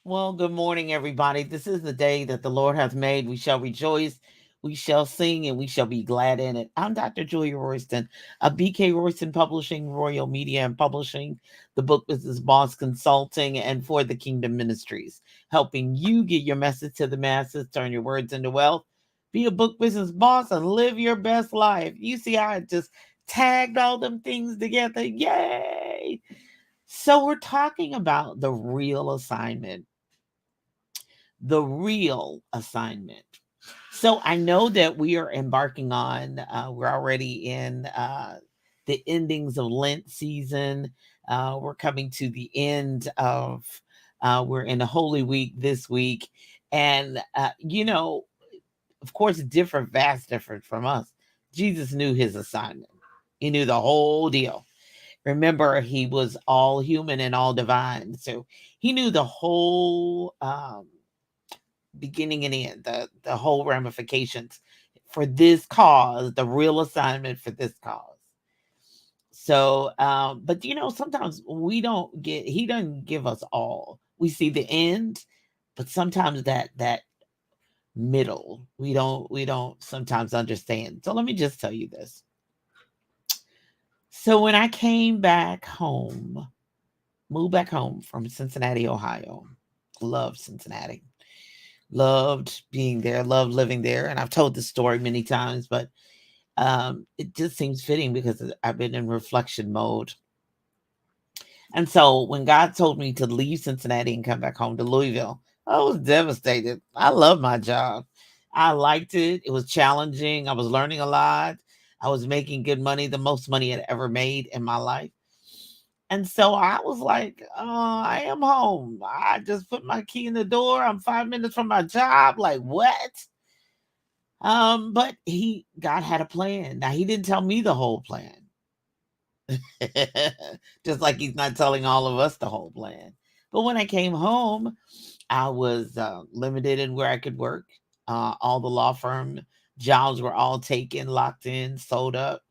Well, good morning, everybody. This is the day that the Lord hath made. We shall rejoice, we shall sing, and we shall be glad in it. I'm Dr. Julia Royston of BK Royston Publishing, Royal Media and Publishing, the Book Business Boss Consulting, and For the Kingdom Ministries, helping you get your message to the masses, turn your words into wealth, be a book business boss, and live your best life. You see how I just tagged all them things together? Yay! So, we're talking about the real assignment, the real assignment. So I know that we are embarking on, we're already in the endings of Lent season. We're coming to the end of, we're in the Holy Week this week. And, of course, different, vast different from us. Jesus knew his assignment, he knew the whole deal. Remember, he was all human and all divine. So he knew the whole beginning and end, the whole ramifications for this cause, the real assignment for this cause. So, but sometimes we don't get. He doesn't give us all. We see the end, but sometimes that middle, we don't sometimes understand. So let me just tell you this. So when I came back home, moved back home from Cincinnati, Ohio, loved Cincinnati, loved being there, loved living there. And I've told this story many times, but it just seems fitting because I've been in reflection mode. And so when God told me to leave Cincinnati and come back home to Louisville, I was devastated. I love my job. I liked it. It was challenging. I was learning a lot. I was making good money, the most money I'd ever made in my life. And so I was like, I am home. I just put my key in the door. I'm 5 minutes from my job. Like, what? But God had a plan. Now he didn't tell me the whole plan. Just like he's not telling all of us the whole plan. But when I came home, I was limited in where I could work. All the law firm jobs were all taken, locked in, sold up.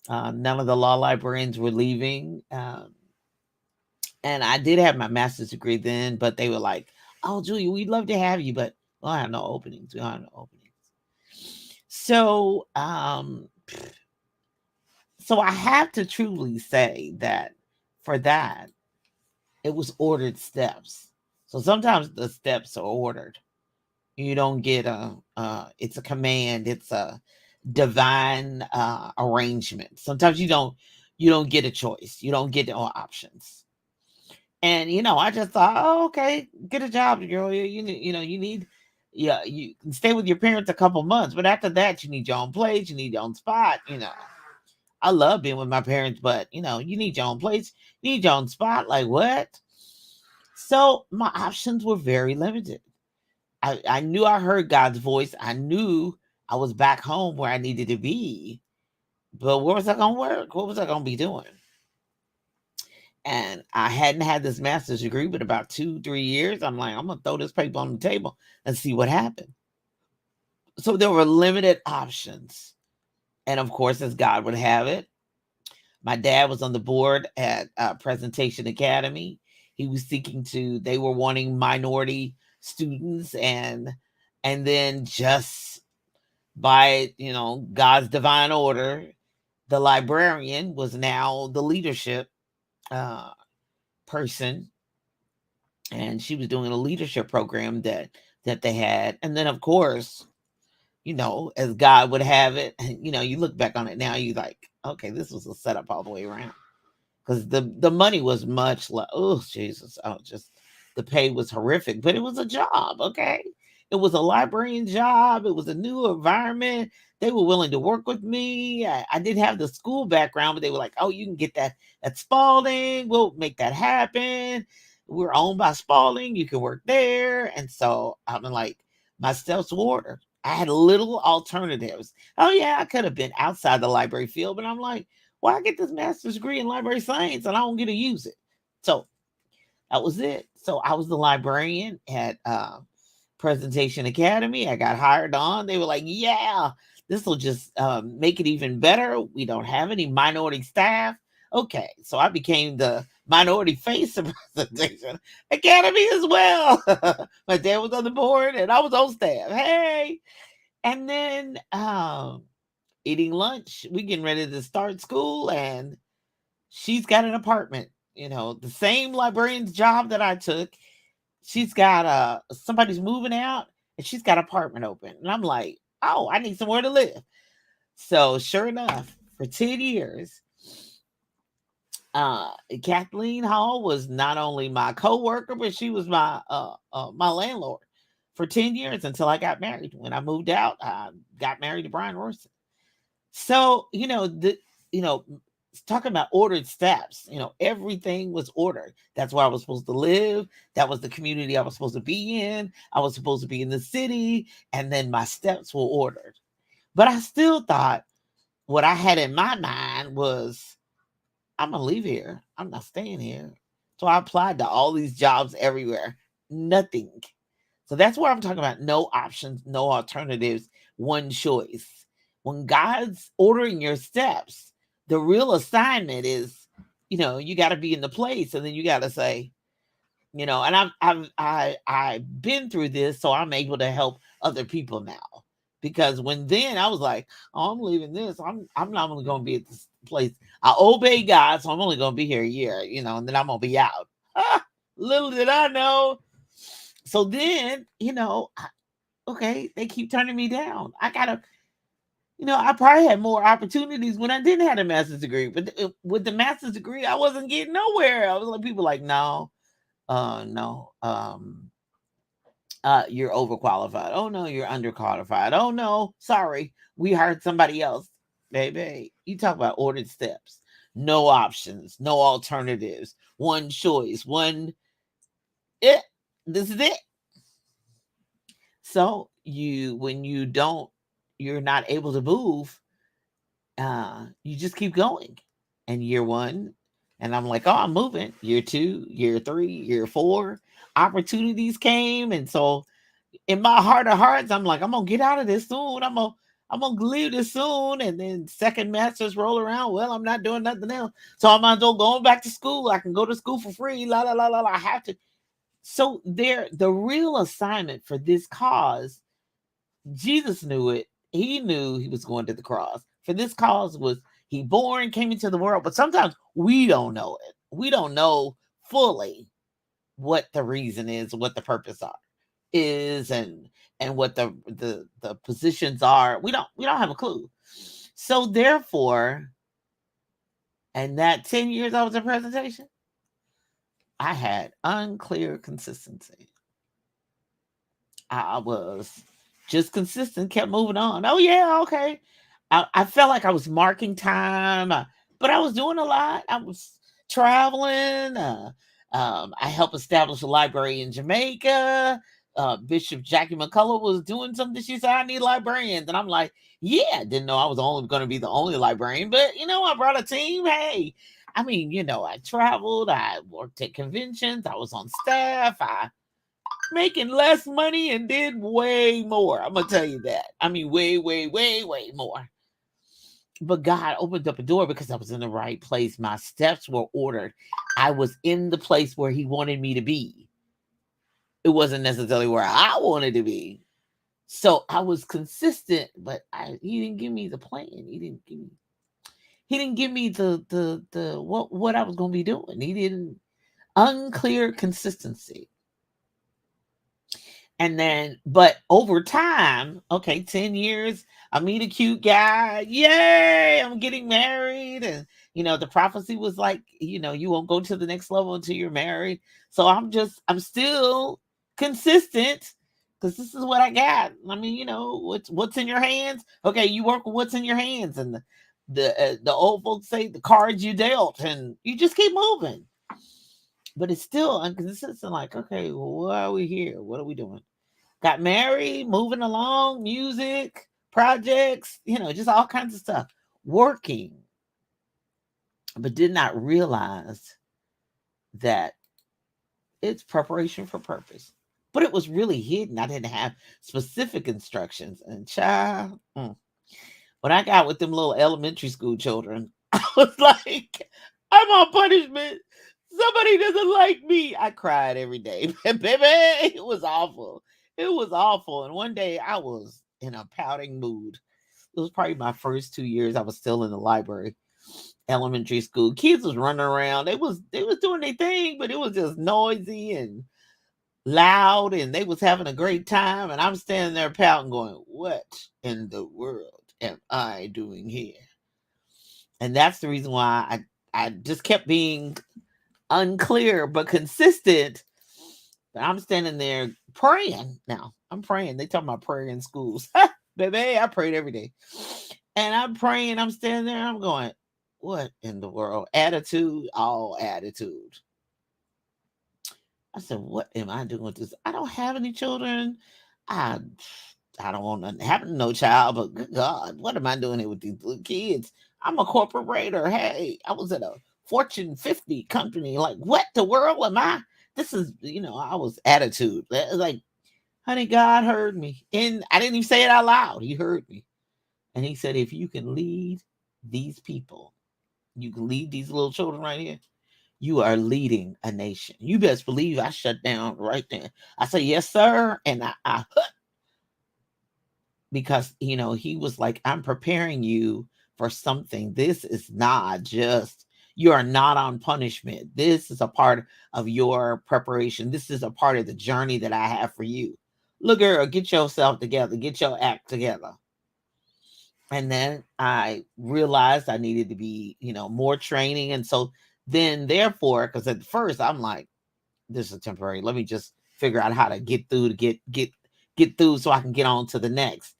None of the law librarians were leaving. And I did have my master's degree then, but they were like, "Oh, Julia, we'd love to have you, but we don't have no openings. We don't have no openings." So, so I have to truly say that for that, it was ordered steps. So sometimes the steps are ordered. You don't get it's a command. It's a divine arrangement. Sometimes you don't get a choice. You don't get no options. And I just thought, oh, okay, get a job, girl. You need, yeah, you can stay with your parents a couple months, but after that, you need your own place, you need your own spot. I love being with my parents, but you need your own place, you need your own spot. Like what? So my options were very limited. I knew I heard God's voice. I knew I was back home where I needed to be, but where was I gonna work? What was I gonna be doing? And I hadn't had this master's degree but about 2, 3 years. I'm like, I'm gonna throw this paper on the table and see what happened. So there were limited options. And of course, as God would have it, my dad was on the board at Presentation Academy. He was they were wanting minority students, and then just by God's divine order, the librarian was now the leadership uh, person, and she was doing a leadership program that they had. And then of course, as God would have it, you look back on it now, you like, okay, this was a setup all the way around. Because the money was much less. Oh, Jesus. Oh, just the pay was horrific, but it was a job, okay? It was a librarian job. It was a new environment. They were willing to work with me. I didn't have the school background, but they were like, oh, you can get that at Spalding. We'll make that happen. We're owned by Spalding. You can work there. And so I'm like, my steps were ordered. I had little alternatives. Oh, yeah, I could have been outside the library field, but I'm like, well, I get this master's degree in library science and I don't get to use it. So that was it. So I was the librarian at Presentation Academy. I got hired on. They were like, yeah, this will just make it even better. We don't have any minority staff. Okay. So I became the minority face representation academy as well. My dad was on the board and I was on staff. Hey. And then eating lunch, we getting ready to start school, and she's got an apartment, the same librarian's job that I took. She's got somebody's moving out and she's got an apartment open. And I'm like, oh, I need somewhere to live. So sure enough, for 10 years, Kathleen Hall was not only my co-worker, but she was my landlord for 10 years until I got married. When I moved out, I got married to Brian Royston. So, talking about ordered steps, everything was ordered. That's where I was supposed to live. That was the community I was supposed to be in. I was supposed to be in the city. And then my steps were ordered. But I still thought what I had in my mind was, I'm going to leave here. I'm not staying here. So I applied to all these jobs everywhere. Nothing. So that's where I'm talking about no options, no alternatives, one choice. When God's ordering your steps, the real assignment is, you got to be in the place, and then you got to say, and I've been through this, so I'm able to help other people now. Because then I was like, oh, I'm leaving this. I'm not only going to be at this place. I obey God, so I'm only going to be here a year, and then I'm going to be out. Little did I know. So then, okay, they keep turning me down. I got to, I probably had more opportunities when I didn't have a master's degree. But with the master's degree, I wasn't getting nowhere. I was like, people like, no, you're overqualified. Oh, no, you're underqualified. Oh, no, sorry, we hired somebody else. Baby, you talk about ordered steps. No options, no alternatives. One choice, this is it. So when you're not able to move, you just keep going. And year one, and I'm like, oh, I'm moving. Year two, year three, year four, opportunities came. And so in my heart of hearts, I'm like, I'm gonna get out of this soon. I'm gonna leave this soon. And then second masters roll around. Well, I'm not doing nothing else. So I might as well going back to school. I can go to school for free. La la la la la. I have to. So the real assignment for this cause, Jesus knew it. He knew he was going to the cross. For this cause was he born, came into the world. But sometimes we don't know it. We don't know fully what the reason is, what the purpose is, and what the positions are. We don't have a clue. So therefore, and that 10 years I was in presentation, I had unclear consistency. I was just consistent, kept moving on. Oh, yeah, okay. I felt like I was marking time, but I was doing a lot. I was traveling. I helped establish a library in Jamaica. Bishop Jackie McCullough was doing something. She said, I need librarians. And I'm like, yeah, didn't know I was only going to be the only librarian, but, I brought a team. Hey, I traveled. I worked at conventions. I was on staff. I making less money and did way more. I'm going to tell you that. Way, way, way, way more. But God opened up a door because I was in the right place. My steps were ordered. I was in the place where he wanted me to be. It wasn't necessarily where I wanted to be. So I was consistent, but he didn't give me the plan. He didn't give me the what I was going to be doing. He didn't. Unclear consistency. And then, but over time, okay, 10 years, I meet a cute guy. Yay, I'm getting married. And, the prophecy was like, you won't go to the next level until you're married. So I'm still consistent because this is what I got. What's in your hands? Okay, you work with what's in your hands. And the old folks say the cards you dealt, and you just keep moving. But it's still inconsistent. Like, okay, well, why are we here? What are we doing? Got married, moving along, music, projects, just all kinds of stuff. Working. But did not realize that it's preparation for purpose. But it was really hidden. I didn't have specific instructions. And child, when I got with them little elementary school children, I was like, I'm on punishment. Somebody doesn't like me. I cried every day. Baby, it was awful. It was awful. And one day I was in a pouting mood. It was probably my first 2 years. I was still in the library, elementary school. Kids was running around. They was doing their thing, but it was just noisy and loud, and they was having a great time. And I'm standing there pouting, going, "What in the world am I doing here?" And that's the reason why I just kept being unclear but consistent. But I'm standing there praying. Now I'm praying. They talking about prayer in schools. Baby, I prayed every day. And I'm praying. I'm standing there. I'm going, what in the world? Attitude, all attitude. I said, what am I doing with this? I don't have any children. I I don't want to have no child, but good God, what am I doing here with these little kids? I'm a corporate raider. Hey, I was at a Fortune 50 company. Like, what the world am I? This is, I was attitude. Like, honey, God heard me. And I didn't even say it out loud. He heard me. And he said, if you can lead these people, you can lead these little children right here, you are leading a nation. You best believe I shut down right then. I said, yes, sir. And I because, he was like, I'm preparing you for something. This is not just, you are not on punishment. This is a part of your preparation. This is a part of the journey that I have for you. Look, girl, get yourself together, get your act together. And then I realized I needed to be, more training. And so then, therefore, because at first I'm like, this is temporary. Let me just figure out how to get through to get through so I can get on to the next.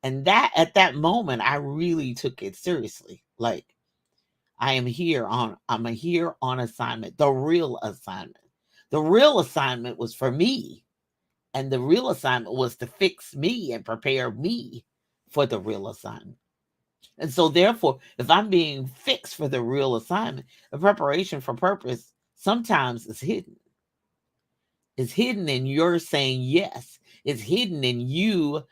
And that at that moment, I really took it seriously. Like, I'm here on assignment, the real assignment. The real assignment was for me. And the real assignment was to fix me and prepare me for the real assignment. And so, therefore, if I'm being fixed for the real assignment, the preparation for purpose sometimes is hidden. It's hidden in your saying yes. It's hidden in you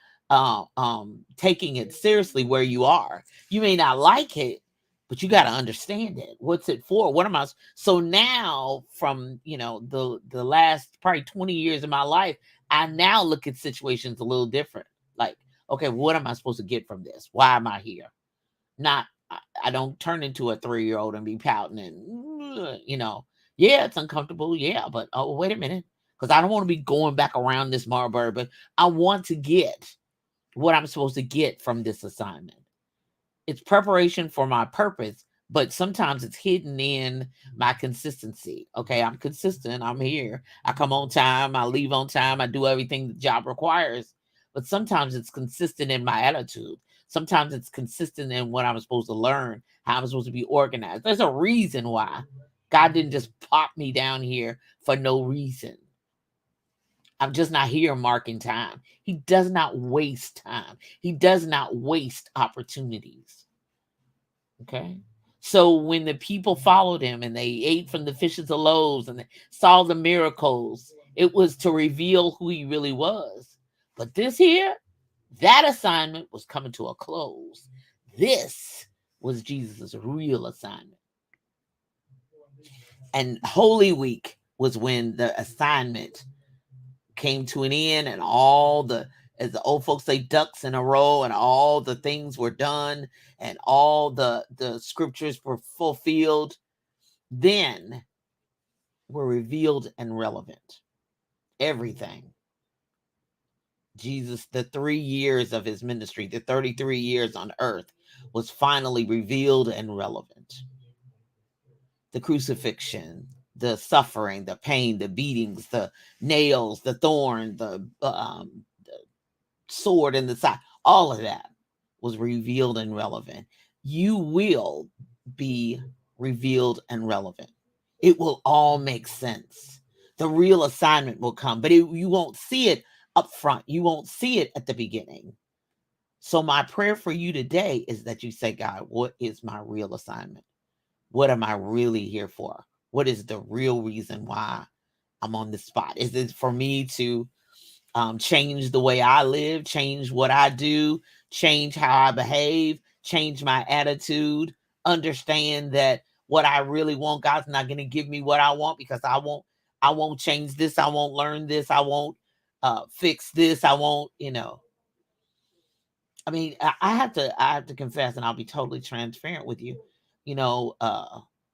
taking it seriously where you are. You may not like it, but you got to understand it. What's it for? What am I? So now, from the last probably 20 years of my life, I now look at situations a little different. Like, okay, what am I supposed to get from this? Why am I here? Not, I don't turn into a 3-year-old and be pouting and, yeah, it's uncomfortable. Yeah, but oh, wait a minute. Because I don't want to be going back around this Marburg, but I want to get what I'm supposed to get from this assignment. It's preparation for my purpose, but sometimes it's hidden in my consistency. Okay, I'm consistent. I'm here. I come on time. I leave on time. I do everything the job requires. But sometimes it's consistent in my attitude. Sometimes it's consistent in what I'm supposed to learn, how I'm supposed to be organized. There's a reason why God didn't just pop me down here for no reason. I'm just not here marking time. He does not waste time. He does not waste opportunities. Okay. So when the people followed him and they ate from the fishes and loaves and they saw the miracles, it was to reveal who he really was. But this here, that assignment was coming to a close. This was Jesus' real assignment. And Holy Week was when the assignment came to an end, and all the, as the old folks say, ducks in a row, and all the things were done, and all the scriptures were fulfilled, then were revealed and relevant. Everything. Jesus, the 3 years of his ministry, the 33 years on earth, was finally revealed and relevant. The crucifixion, the suffering, the pain, the beatings, the nails, the thorn, the sword in the side, all of that was revealed and relevant. You will be revealed and relevant. It will all make sense. The real assignment will come, but you won't see it up front. You won't see it at the beginning. So my prayer for you today is that you say, God, what is my real assignment? What am I really here for? What is the real reason why I'm on this spot? Is it for me to change the way I live, change what I do, change how I behave, change my attitude, understand that what I really want. God's not going to give me what I want because I won't change this. I won't learn this. I won't fix this. I won't, I mean, I have to confess, and I'll be totally transparent with you.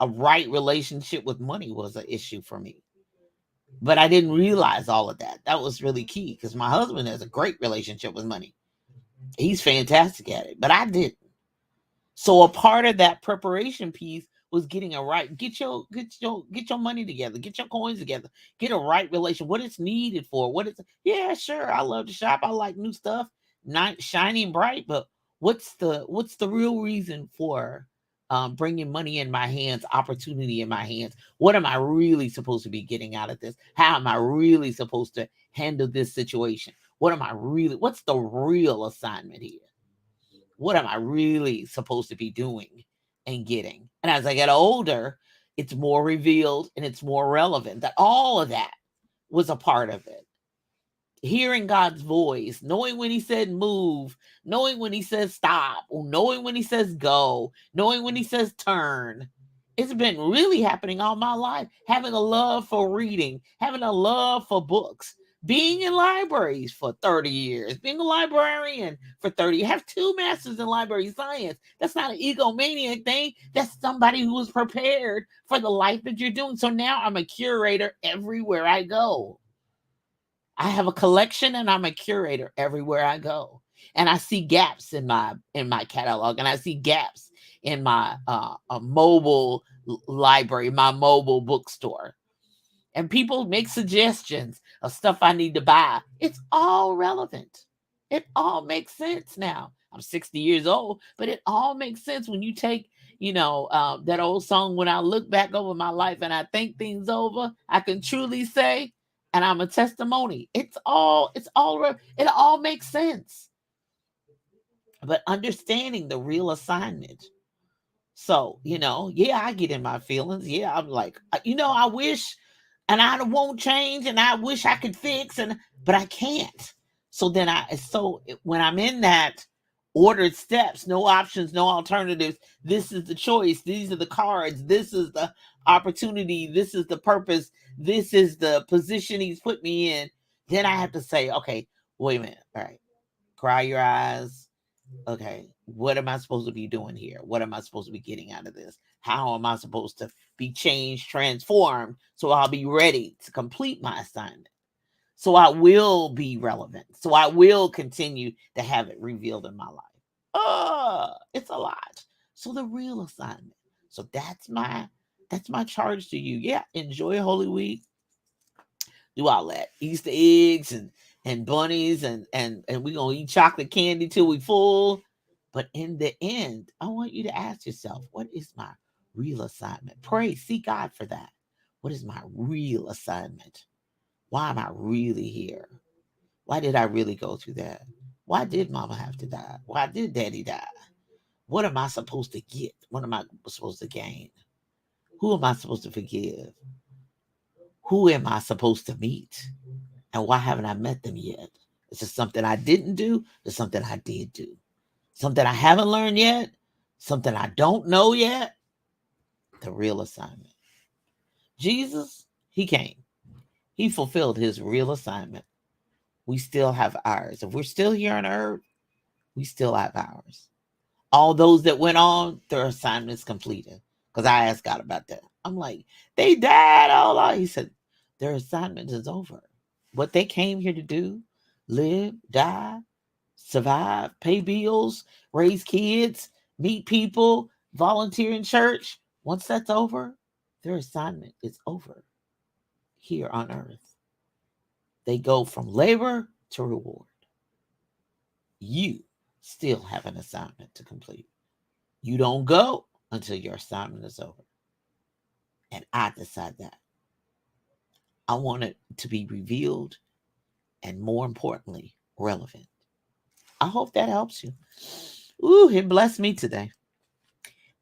A right relationship with money was an issue for me, but I didn't realize all of that. That was really key because my husband has a great relationship with money. He's fantastic at it, but I didn't. So a part of that preparation piece was getting a right, get your money together, get your coins together, get a right relation. What it's needed for? Yeah, sure. I love to shop. I like new stuff, not shiny and bright. But what's the real reason for bringing money in my hands, opportunity in my hands? What am I really supposed to be getting out of this? How am I really supposed to handle this situation? What's the real assignment here? What am I really supposed to be doing and getting? And as I get older, it's more revealed and it's more relevant that all of that was a part of it. Hearing God's voice, knowing when he said move, knowing when he says stop, knowing when he says go, knowing when he says turn. It's been really happening all my life. Having a love for reading, having a love for books, being in libraries for 30 years, being a librarian for 30, have 2 masters in library science. That's not an egomaniac thing. That's somebody who was prepared for the life that you're doing. So now I'm a curator everywhere I go. I have a collection and I'm a curator everywhere I go. And I see gaps in my catalog, and I see gaps in my mobile library, my mobile bookstore. And people make suggestions of stuff I need to buy. It's all relevant. It all makes sense now. I'm 60 years old, but it all makes sense when you take, that old song, when I look back over my life and I think things over, I can truly say, and I'm a testimony. It all makes sense. But understanding the real assignment. So, I get in my feelings. Yeah, I'm like, I wish, and I won't change, and I wish I could fix, but I can't. So then when I'm in that ordered steps, no options, no alternatives, this is the choice, these are the cards, this is the opportunity, this is the purpose, this is the position he's put me in, then I have to say, okay, wait a minute, all right, cry your eyes. Okay, what am I supposed to be doing here? What am I supposed to be getting out of this? How am I supposed to be changed, transformed, so I'll be ready to complete my assignment? So I will be relevant. So I will continue to have it revealed in my life. It's a lot. So the real assignment. So that's my charge to you. Yeah, enjoy Holy Week. Do all that. Easter eggs and bunnies and we're gonna eat chocolate candy till we full. But in the end, I want you to ask yourself, what is my real assignment? Pray, seek God for that. What is my real assignment? Why am I really here? Why did I really go through that? Why did mama have to die? Why did daddy die? What am I supposed to get? What am I supposed to gain? Who am I supposed to forgive? Who am I supposed to meet? And why haven't I met them yet? Is it something I didn't do? Or something I did do? Something I haven't learned yet? Something I don't know yet? The real assignment. Jesus, he came. He fulfilled his real assignment. We still have ours. If we're still here on earth, we still have ours. All those that went on, their assignment's completed. Because I asked God about that. I'm like, they died all out. He said, their assignment is over. What they came here to do, live, die, survive, pay bills, raise kids, meet people, volunteer in church. Once that's over, their assignment is over here on earth. They go from labor to reward. You still have an assignment to complete. You don't go until your assignment is over. And I decide that. I want it to be revealed and, more importantly, relevant. I hope that helps you. Ooh, it blessed me today.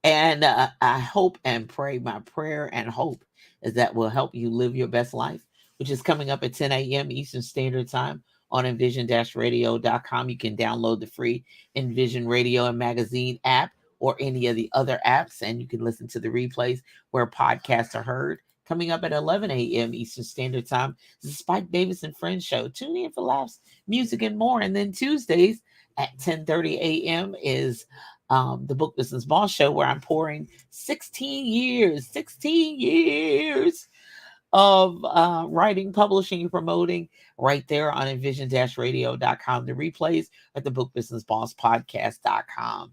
And I hope and pray, my prayer and hope is that will help you live your best life, which is coming up at 10 a.m. Eastern Standard Time on envision-radio.com. You can download the free Envision Radio and Magazine app, or any of the other apps. And you can listen to the replays where podcasts are heard. Coming up at 11 a.m. Eastern Standard Time is the Spike Davis and Friends Show. Tune in for laughs, music, and more. And then Tuesdays at 10:30 a.m. is the Book Business Boss Show, where I'm pouring 16 years of writing, publishing, and promoting right there on envision-radio.com. The replays at the bookbusinessbosspodcast.com.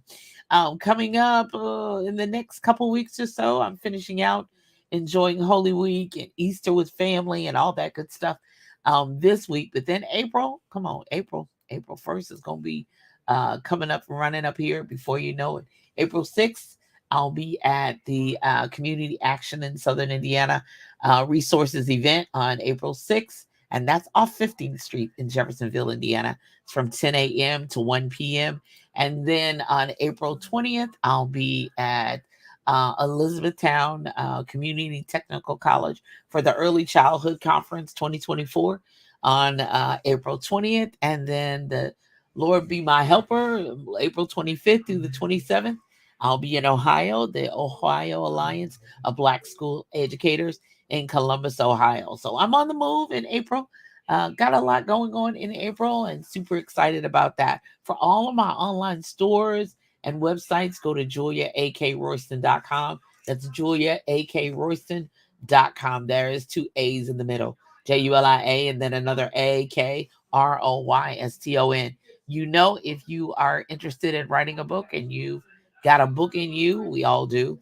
Coming up in the next couple weeks or so, I'm finishing out enjoying Holy Week and Easter with family and all that good stuff this week. But then April 1st is going to be coming up, running up here before you know it. April 6th, I'll be at the Community Action in Southern Indiana Resources event on April 6th, and that's off 15th Street in Jeffersonville, Indiana. It's from 10 a.m. to 1 p.m. And then on April 20th, I'll be at Elizabethtown Community Technical College for the Early Childhood Conference 2024 on April 20th. And then the Lord Be My Helper, April 25th through the 27th. I'll be in Ohio, the Ohio Alliance of Black School Educators in Columbus, Ohio. So I'm on the move in April. Got a lot going on in April and super excited about that. For all of my online stores and websites, go to JuliaAKRoyston.com. That's JuliaAKRoyston.com. There is 2 A's in the middle. JULIA and then another AKROYSTON. You know, if you are interested in writing a book and you got a book in you, we all do,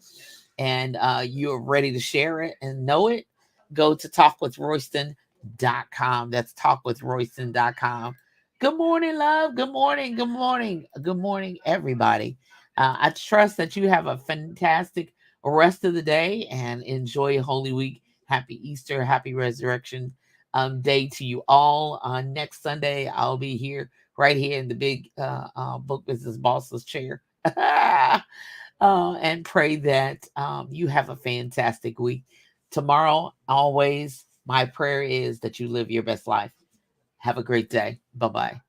and you're ready to share it and know it, go to talkwithroyston.com. That's talkwithroyston.com. Good morning, love. Good morning. Good morning. Good morning, everybody. I trust that you have a fantastic rest of the day and enjoy Holy Week. Happy Easter. Happy Resurrection Day to you all. On next Sunday, I'll be here, right here in the big Book Business Bosses chair. And pray that you have a fantastic week. Tomorrow, always, my prayer is that you live your best life. Have a great day. Bye-bye.